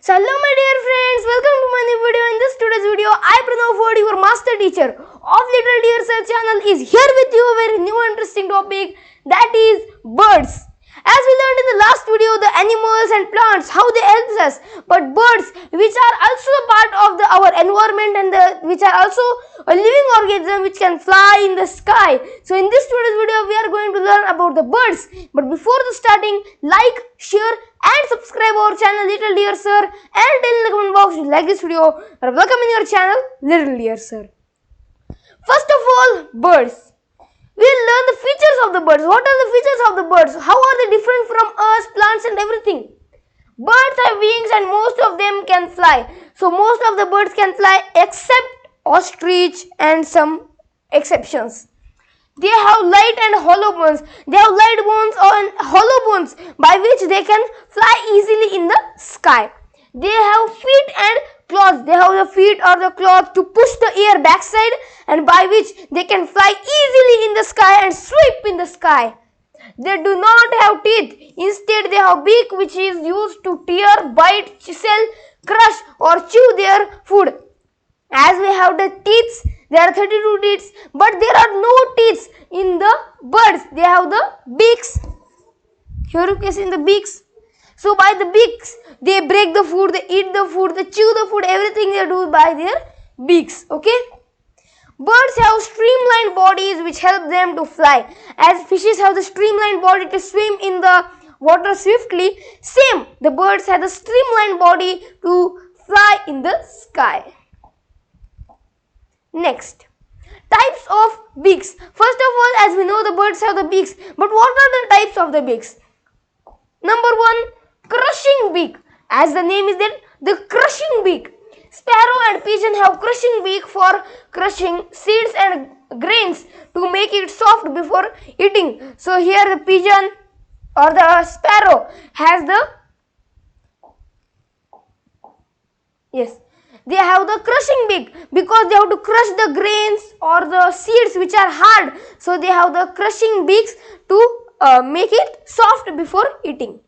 Hello my dear friends, welcome to my new video. In this today's video, I Pranav Ford, your master teacher of Little Dear Sir channel, is here with you a very new interesting topic, that is birds. As we learned in the last video, the animals and plants, how they help us, but birds, which are also a part of our environment and which are also a living organism which can fly in the sky. So in this today's video, we are going to learn about the birds. But before the starting, like, share and subscribe our channel Little Dear Sir, and tell in the comment box if you like this video or welcome in your channel Little Dear Sir. First of all, birds. We will learn the features of the birds. What are the features of the birds? How are they different from us, plants and everything? Birds have wings and most of them can fly. So most of the birds can fly except ostrich and some exceptions. They have light and hollow bones. They have light bones and hollow bones by which they can fly easily in the sky. They have feet and claws. They have the feet or the claws to push the air backside, and by which they can fly easily in the sky and sweep in the sky. They do not have teeth. Instead, they have beak which is used to tear, bite, chisel, crush or chew their food. As we have the teeth, there are 32 teeth, but there are no teeth in the birds. They have the beaks. Here you can see in the beaks. So by the beaks, they break the food, they eat the food, they chew the food, everything they do by their beaks. Okay. Birds have streamlined bodies which help them to fly. As fishes have the streamlined body to swim in the water swiftly, same, the birds have the streamlined body to fly in the sky. Next, types of beaks. First of all, as we know, the birds have the beaks, but what are the types of the beaks? Number one, crushing beak. As the name is there, the crushing beak. Sparrow and pigeon have crushing beak for crushing seeds and grains to make it soft before eating. So here the pigeon or the sparrow has the, they have the crushing beak because they have to crush the grains or the seeds which are hard. So they have the crushing beaks to make it soft before eating.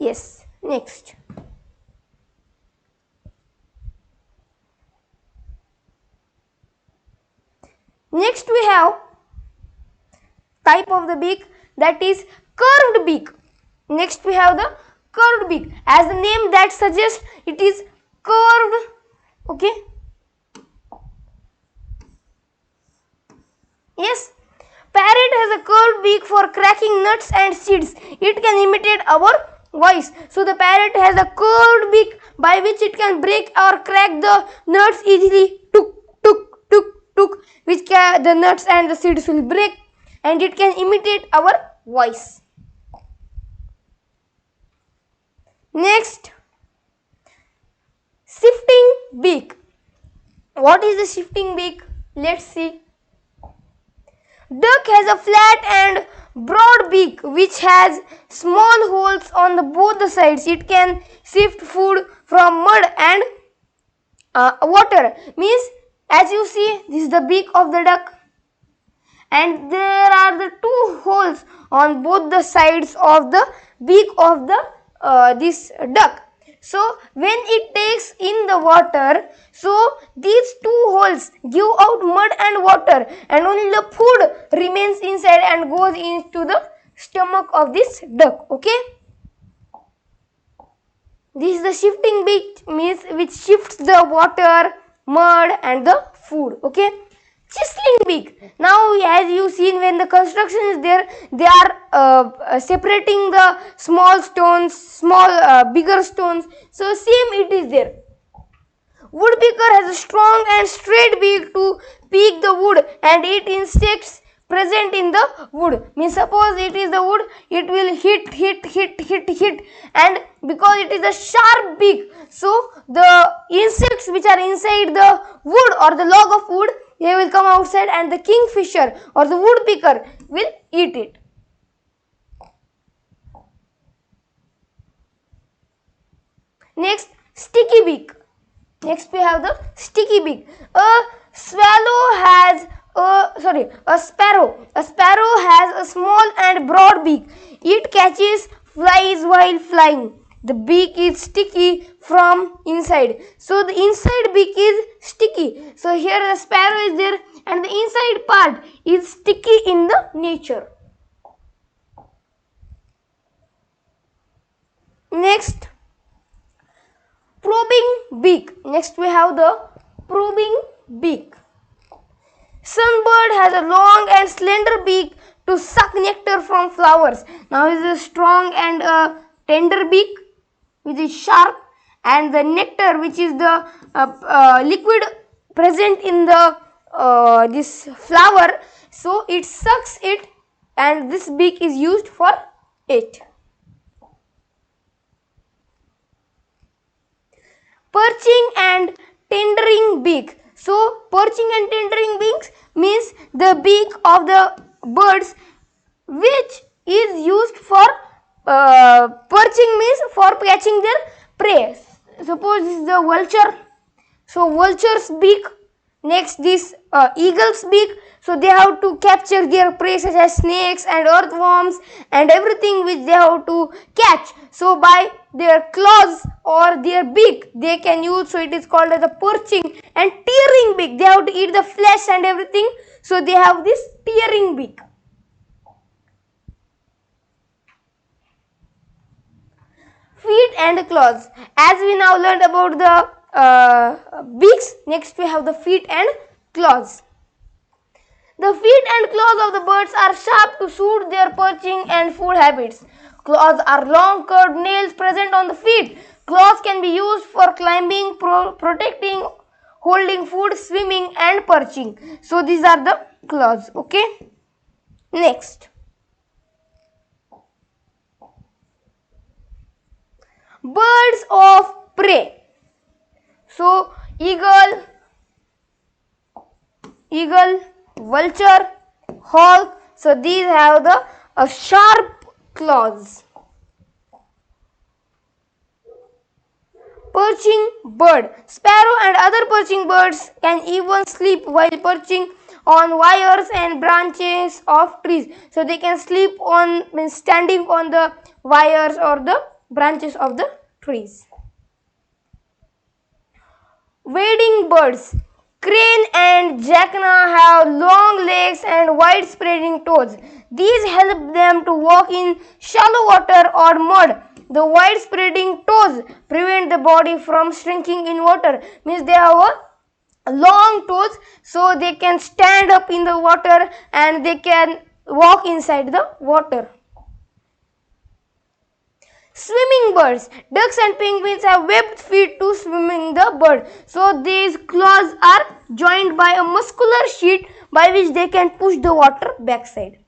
Yes, next. Next we have type of the beak, that is curved beak. Next we have the curved beak. As the name that suggests, it is curved. Okay. Yes. Parrot has a curved beak for cracking nuts and seeds. It can imitate our voice. So the parrot has a curved beak by which it can break or crack the nuts easily. Tuk, tuk, tuk, tuk, which the nuts and the seeds will break, and it can imitate our voice. Next, shifting beak. What is the shifting beak? Let's see. Duck has a flat and broad beak which has small holes on both the sides. It can sift food from mud and water. Means, as you see, this is the beak of the duck, and there are the two holes on both the sides of the beak of the this duck. So when it takes in the water, so these two holes give out mud and water, and only the food remains inside and goes into the stomach of this duck. Okay. This is the shifting beak, means which shifts the water, mud and the food. Okay. Chiseling beak. Now, as you seen, when the construction is there, they are separating the small stones, bigger stones. So same it is there. Woodpecker has a strong and straight beak to pick the wood and eat insects present in the wood. Means, suppose it is the wood, it will hit, and because it is a sharp beak, so the insects which are inside the wood or the log of wood, they will come outside, and the kingfisher or the woodpecker will eat it. Next, sticky beak. Next we have the sticky beak. A swallow A sparrow. A sparrow has a small and broad beak. It catches flies while flying. The beak is sticky from inside. So the inside beak is sticky. So here the sparrow is there and the inside part is sticky in the nature. Next, probing beak. Next we have the probing beak. Sunbird has a long and slender beak to suck nectar from flowers. Now it is a strong and tender beak which is sharp, and the nectar, which is the liquid present in the this flower, so it sucks it, and this beak is used for it. Perching and tendering beak. So perching and tendering beaks means the beak of the birds which is used for perching, means for catching their prey. Suppose this is the vulture, so vulture's beak. Next, this eagle's beak, so they have to capture their prey such as snakes and earthworms and everything which they have to catch. So by their claws or their beak they can use, so it is called as a perching. And tearing beak, they have to eat the flesh and everything, so they have this tearing beak. Feet and claws. As we now learned about the beaks, next we have the feet and claws. The feet and claws of the birds are sharp to suit their perching and food habits. Claws are long curved nails present on the feet. Claws can be used for climbing, protecting, holding food, swimming and perching. So these are the claws. Okay. Next, birds of prey. So eagle, vulture, hawk. So these have the sharp claws. Perching bird. Sparrow and other perching birds can even sleep while perching on wires and branches of trees. So they can sleep on, means standing on the wires or the branches of the trees. Wading birds. Crane and jacana have long legs and wide spreading toes. These help them to walk in shallow water or mud. The wide spreading toes prevent the body from shrinking in water. Means they have a long toes, so they can stand up in the water and they can walk inside the water. Swimming birds. Ducks and penguins have webbed feet to swim in the bird. So these claws are joined by a muscular sheet by which they can push the water backside.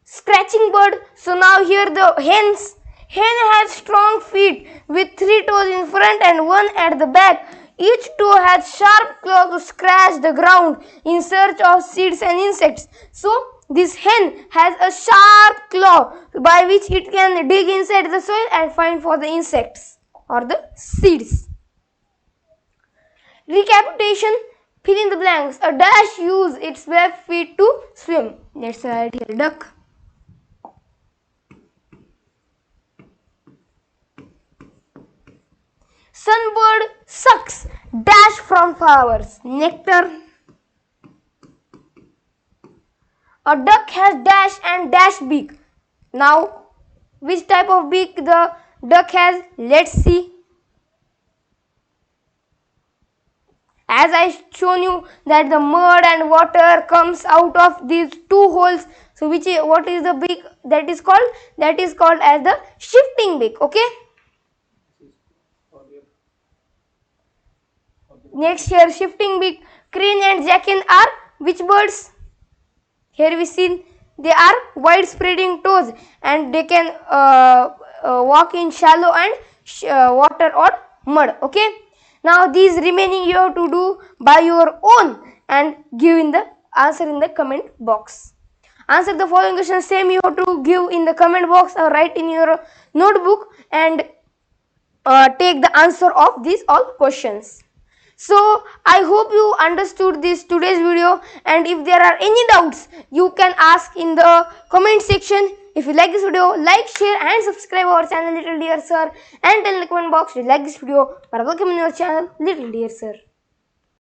Scratching bird. So now here the hens. Hen has strong feet with 3 toes in front and 1 at the back. Each toe has sharp claws to scratch the ground in search of seeds and insects. So this hen has a sharp claw by which it can dig inside the soil and find for the insects or the seeds. Recapitation, fill in the blanks. A dash use its webbed feet to swim. Let's write here duck. Sunbird sucks dash from flowers. Nectar. A duck has dash and dash beak. Now, which type of beak the duck has? Let's see. As I shown you that the mud and water comes out of these 2 holes. So what is the beak that is called? That is called as the shifting beak. Okay. Next here, shifting beak. Crane and jackal are which birds? Here we see they are wide spreading toes and they can walk in shallow and water or mud. Okay. Now these remaining you have to do by your own and give in the answer in the comment box. Answer the following questions, same you have to give in the comment box or write in your notebook and take the answer of these all questions. So I hope you understood this today's video, and if there are any doubts you can ask in the comment section. If you like this video, like, share and subscribe our channel Little Dear Sir, and tell in the comment box if you like this video. Welcome in your channel Little Dear Sir.